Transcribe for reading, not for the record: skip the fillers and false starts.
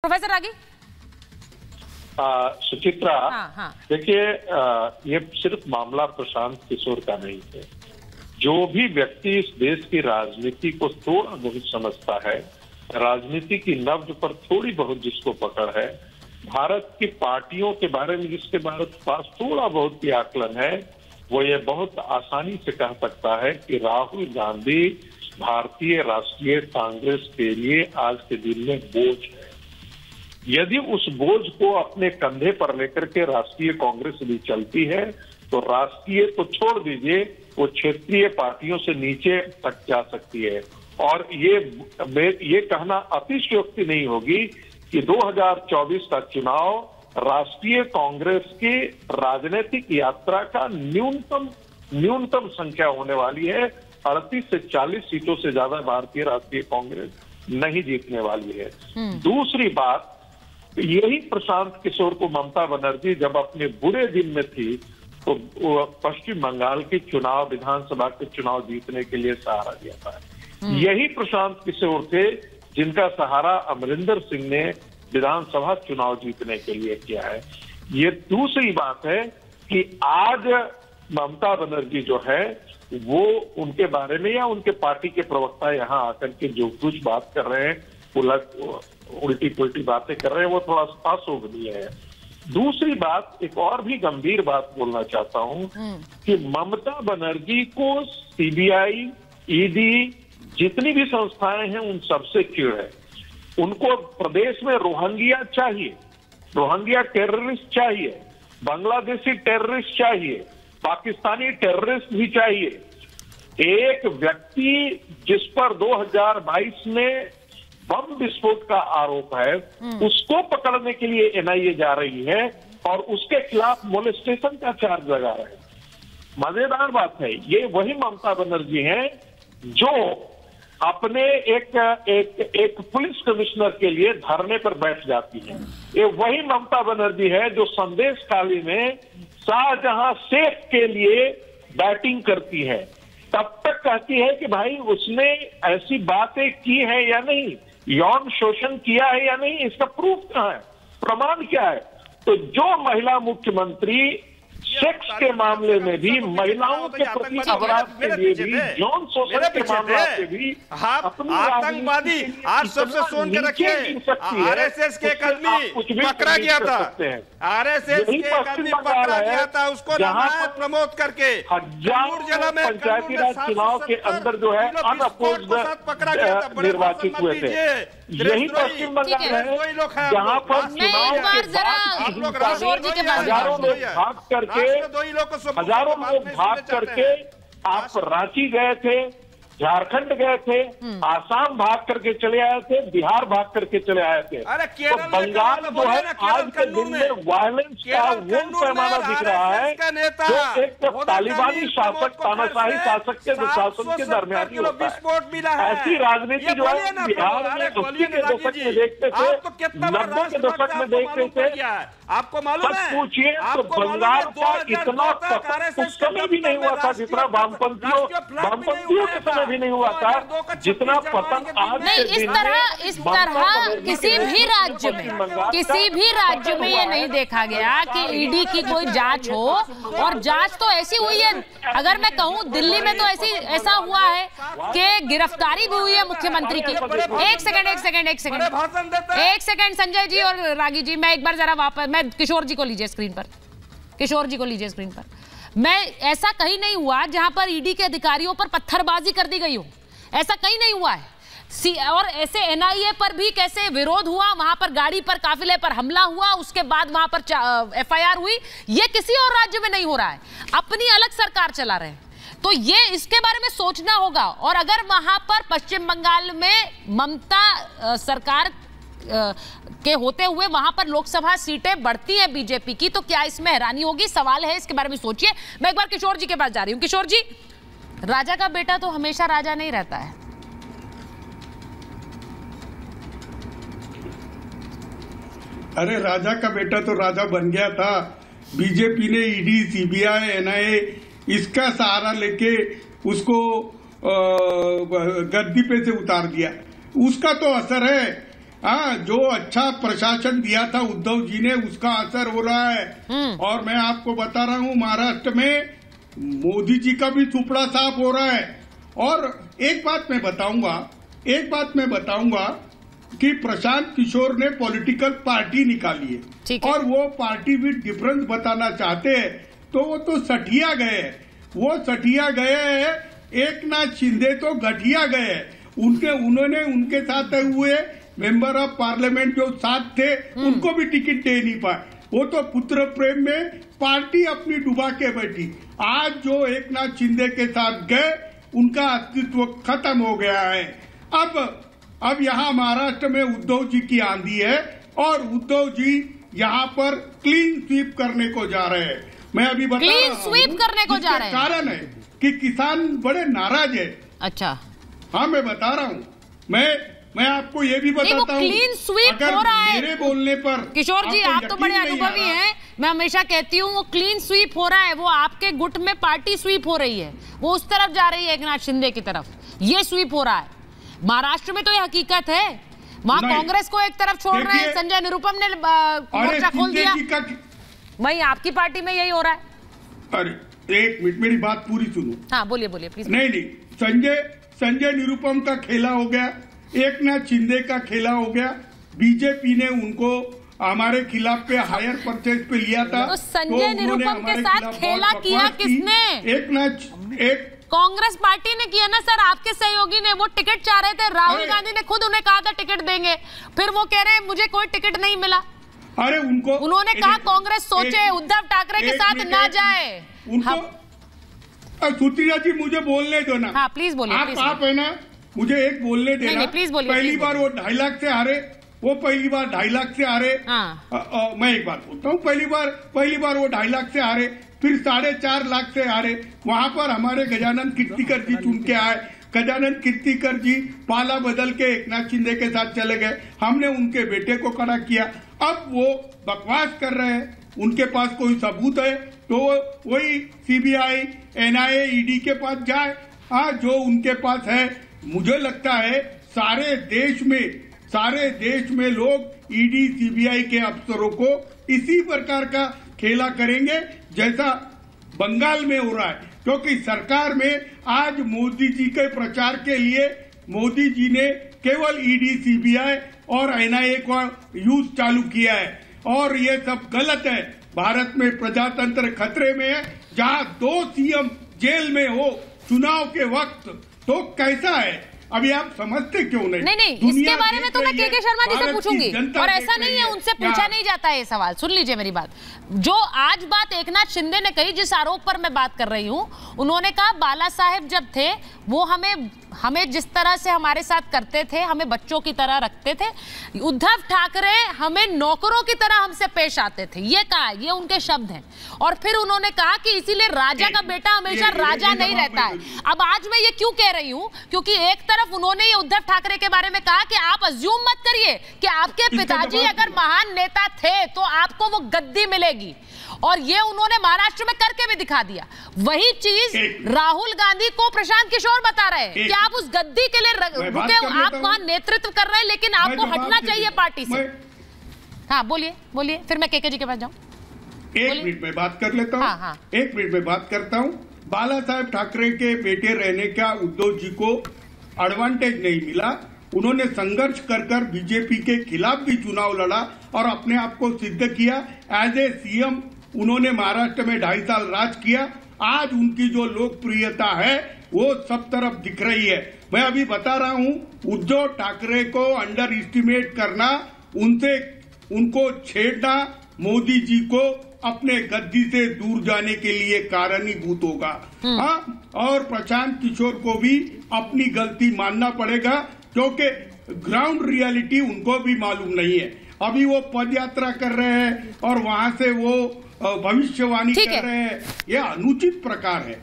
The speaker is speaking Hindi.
प्रोफेसर रागी। सुचित्रा, हाँ। देखिए, ये सिर्फ मामला प्रशांत किशोर का नहीं है। जो भी व्यक्ति इस देश की राजनीति को थोड़ा बहुत समझता है, राजनीति की नब्ज पर थोड़ी बहुत जिसको पकड़ है, भारत की पार्टियों के बारे में जिसके पास थोड़ा बहुत भी आकलन है, वो ये बहुत आसानी से कह सकता है कि राहुल गांधी भारतीय राष्ट्रीय कांग्रेस के लिए आज के दिन में बोझ है। यदि उस बोझ को अपने कंधे पर लेकर के राष्ट्रीय कांग्रेस भी चलती है तो राष्ट्रीय तो छोड़ दीजिए, वो क्षेत्रीय पार्टियों से नीचे तक जा सकती है। और ये कहना अतिशयोक्ति नहीं होगी कि 2024 का चुनाव राष्ट्रीय कांग्रेस की राजनीतिक यात्रा का न्यूनतम संख्या होने वाली है। 38 से 40 सीटों से ज्यादा भारतीय राष्ट्रीय कांग्रेस नहीं जीतने वाली है। दूसरी बात, यही प्रशांत किशोर को ममता बनर्जी जब अपने बुरे दिन में थी तो पश्चिम बंगाल के चुनाव, विधानसभा के चुनाव जीतने के लिए सहारा दिया था। यही प्रशांत किशोर थे जिनका सहारा अमरिंदर सिंह ने विधानसभा चुनाव जीतने के लिए किया है। ये दूसरी बात है कि आज ममता बनर्जी जो है वो उनके बारे में या उनके पार्टी के प्रवक्ता यहाँ आकर के जो कुछ बात कर रहे हैं, उल्टी पुल्टी बातें कर रहे हैं, वो थोड़ा अशोभनीय है। दूसरी बात, एक और भी गंभीर बात बोलना चाहता हूं कि ममता बनर्जी को सीबीआई, ईडी, जितनी भी संस्थाएं हैं उन सबसे चिढ़ है। उनको प्रदेश में रोहिंग्या चाहिए, रोहिंग्या टेररिस्ट चाहिए, बांग्लादेशी टेररिस्ट चाहिए, पाकिस्तानी टेररिस्ट भी चाहिए। एक व्यक्ति जिस पर 2022 में बम विस्फोट का आरोप है, उसको पकड़ने के लिए एनआईए जा रही है और उसके खिलाफ मोलेस्टेशन का चार्ज लगा रहे हैं। मजेदार बात है, ये वही ममता बनर्जी हैं जो अपने एक पुलिस कमिश्नर के लिए धरने पर बैठ जाती है। ये वही ममता बनर्जी है जो संदेश खाली में शाहजहां शेख के लिए बैटिंग करती है। तब तक कहती है कि भाई उसने ऐसी बातें की है या नहीं, यौन शोषण किया है या नहीं, इसका प्रूफ कहां है, प्रमाण क्या है। तो जो महिला मुख्यमंत्री सेक्स के मामले में भी, महिलाओं के प्रति अपराध के लिए भी, यौन शोषण के मामले में भी आतंकवादी आज सबसे सुन के रखिए, आरएसएस के एक आदमी पकड़ा गया था, आरएसएस के एक आदमी पकड़ा गया था, उसको रामायण प्रमोट करके जिला में पंचायती राज चुनाव के अंदर जो है अनअपोज्ड निर्वाचित हुए थे। यही पश्चिम बंगाल है जहां पर चुनाव हजारों लोग भाग करके आप रांची गए थे, झारखंड गए थे, आसाम भाग करके चले आए थे, बिहार भाग करके चले आए थे। तो बंगाल जो है आज के दिन में वायलेंस का वो पैमाना दिख रहा है जो एक तालिबानी शासक, तानाशाही शासक के शासन के दरमियान होता है। ऐसी राजनीति जो है बिहार में 80 के दशक में देखते थे, 90 के दशक में देखते थे। आपको मालूम है, पूछिए तो बंगाल का इतना उस समय भी नहीं हुआ था जितना वामपंथियों के समय भी नहीं हुआ था जितना पतन आज नहीं। इस तरह किसी भी राज्य में ये नहीं देखा गया कि ईडी की कोई जांच हो, और जांच तो ऐसी हुई है, अगर मैं कहूं दिल्ली में तो ऐसा हुआ है कि गिरफ्तारी भी हुई है मुख्यमंत्री की। एक सेकंड संजय जी और रागी जी, मैं एक बार जरा वापस, मैं किशोर जी को लीजिए स्क्रीन पर। मैं ऐसा कहीं नहीं हुआ जहां पर ईडी के अधिकारियों पर पत्थरबाजी कर दी गई हो, ऐसा कहीं नहीं हुआ है। और ऐसे एनआईए पर भी कैसे विरोध हुआ, वहां पर गाड़ी पर, काफिले पर हमला हुआ, उसके बाद वहां पर एफआईआर हुई, ये किसी और राज्य में नहीं हो रहा है। अपनी अलग सरकार चला रहे हैं, तो ये इसके बारे में सोचना होगा। और अगर वहां पर पश्चिम बंगाल में ममता सरकार के होते हुए वहां पर लोकसभा सीटें बढ़ती हैं बीजेपी की, तो क्या इसमें हैरानी होगी? सवाल है, इसके बारे में सोचिए। मैं एक बार किशोर जी के पास जा रही हूं। किशोर जी, राजा का बेटा तो हमेशा राजा नहीं रहता है। अरे राजा का बेटा तो राजा बन गया था। बीजेपी ने ईडी, सीबीआई, एनआईए इसका सहारा लेके उसको गद्दी पे से उतार दिया। उसका तो असर है जो अच्छा प्रशासन दिया था उद्धव जी ने, उसका असर हो रहा है। और मैं आपको बता रहा हूँ, महाराष्ट्र में मोदी जी का भी सुपड़ा साफ हो रहा है। और एक बात मैं बताऊंगा कि प्रशांत किशोर ने पॉलिटिकल पार्टी निकाली है और वो पार्टी भी डिफरेंस बताना चाहते हैं, तो वो तो सठिया गए हैं। एक नाथ शिंदे तो गठिया गए हैं। उन्होंने उनके साथ हुए मेंबर ऑफ पार्लियामेंट जो साथ थे उनको भी टिकट दे नहीं पाए। वो तो पुत्र प्रेम में पार्टी अपनी डुबा के बैठी। आज जो एक नाथ शिंदे के साथ गए उनका अस्तित्व खत्म हो गया है। अब यहाँ महाराष्ट्र में उद्धव जी की आंधी है और उद्धव जी यहाँ पर क्लीन स्वीप करने को जा रहे हैं। मैं अभी बता रहा हूँ, क्लीन स्वीप करने को जा रहे हैं। कारण है कि किसान बड़े नाराज है। अच्छा, हाँ, मैं बता रहा हूँ। मैं आपको ये भी बताता हूँ, क्लीन स्वीप हो रहा है मेरे बोलने पर। किशोर जी, आप तो बड़े अनुभवी हैं। मैं हमेशा कहती हूँ वो क्लीन स्वीप हो रहा है, वो आपके गुट में पार्टी स्वीप हो रही है, वो उस तरफ जा रही है एक नाथ शिंदे की तरफ। ये स्वीप हो रहा है महाराष्ट्र में, तो ये हकीकत है। वहाँ कांग्रेस को एक तरफ छोड़ रहे हैं, संजय निरुपम ने मोर्चा खोल दिया। वहीं आपकी पार्टी में यही हो रहा है। अरे एक मिनट, मेरी बात पूरी सुनो। हाँ, बोलिए प्लीज। नहीं, संजय निरुपम का खेला हो गया, एक नाथ शिंदे का खेला हो गया। बीजेपी ने उनको हमारे खिलाफ पे हायर परचेज पे लिया था। तो संजय निरुपम के साथ खेला किया किसने? कांग्रेस पार्टी ने किया ना सर। आपके सहयोगी ने, वो टिकट चाह रहे थे, राहुल गांधी ने खुद उन्हें कहा था टिकट देंगे, फिर वो कह रहे हैं मुझे कोई टिकट नहीं मिला। अरे उन्होंने कहा कांग्रेस सोचे उद्धव ठाकरे के साथ ना जाए। सुप्रिया जी, मुझे बोलने दो ना। हाँ, प्लीज बोलिए। आप है ना, मुझे एक बोलने देना। प्लीज बोलिए। पहली बार वो 2.5 लाख से हारे, मैं एक बात बोलता हूँ, पहली बार वो 2.5 लाख से हारे, फिर 4.5 लाख से हारे। वहां पर हमारे गजानन कीर्तिकर जी चुन के आए। गजानन कीर्तिकर जी पाला बदल के एक नाथ शिंदे के साथ चले गए। हमने उनके बेटे को खड़ा किया। अब वो बकवास कर रहे हैं, उनके पास कोई सबूत है तो वही सीबीआई, एनआईए, ईडी के पास जाए। हाँ, जो उनके पास है। मुझे लगता है सारे देश में लोग ईडी, सीबीआई के अफसरों को इसी प्रकार का खेला करेंगे जैसा बंगाल में हो रहा है। क्योंकि सरकार में आज मोदी जी के प्रचार के लिए मोदी जी ने केवल ईडी, सीबीआई और एनआईए का यूज चालू किया है और ये सब गलत है। भारत में प्रजातंत्र खतरे में है। जहां 2 सीएम जेल में हो चुनाव के वक्त, तो कैसा है? अभी आप समझते क्यों नहीं? इसके बारे में तो मैं के शर्मा जी से पूछूंगी, और ऐसा नहीं है उनसे पूछा नहीं जाता है ये सवाल। सुन लीजिए मेरी बात। जो आज बात एक नाथ शिंदे ने कही, जिस आरोप पर मैं बात कर रही हूं, उन्होंने कहा बाला साहेब जब थे वो हमें जिस तरह से हमारे साथ करते थे, हमें बच्चों की तरह रखते थे। उद्धव ठाकरे हमें नौकरों की तरह हमसे पेश आते थे, ये कहा, ये उनके शब्द हैं। और फिर उन्होंने कहा कि इसीलिए राजा का बेटा हमेशा राजा नहीं रहता है। अब आज मैं ये क्यों कह रही हूं, क्योंकि एक तरफ उन्होंने ये उद्धव ठाकरे के बारे में कहा कि आप अज्यूम मत करिए कि आपके पिताजी अगर महान नेता थे तो आपको वो गद्दी मिलेगी, और ये उन्होंने महाराष्ट्र में करके भी दिखा दिया। वही चीज राहुल गांधी को प्रशांत किशोर बता रहे हैं कि आप उस गद्दी के लिए रुके, आप वहां नेतृत्व कर रहे हैं, लेकिन आपको हटना चाहिए पार्टी से। हाँ, बोलिए, फिर मैं केके जी के पास जाऊं। 1 मिनट में बात कर लेता हूँ। हाँ। 1 मिनट में बात करता हूँ। बाला साहेब ठाकरे के बेटे रहने का उद्धव जी को एडवांटेज नहीं मिला। उन्होंने संघर्ष कर बीजेपी के खिलाफ भी चुनाव लड़ा और अपने आप को सिद्ध किया। एज ए सीएम उन्होंने महाराष्ट्र में 2.5 साल राज किया। आज उनकी जो लोकप्रियता है वो सब तरफ दिख रही है। मैं अभी बता रहा हूँ, उद्धव ठाकरे को अंडर एस्टिमेट करना, उनको छेड़ना मोदी जी को अपने गद्दी से दूर जाने के लिए कारणीभूत होगा। हाँ, और प्रशांत किशोर को भी अपनी गलती मानना पड़ेगा, क्योंकि ग्राउंड रियलिटी उनको भी मालूम नहीं है। अभी वो पद यात्रा कर रहे हैं और वहां से वो भविष्यवाणी कर रहे हैं, ये अनुचित प्रकार है।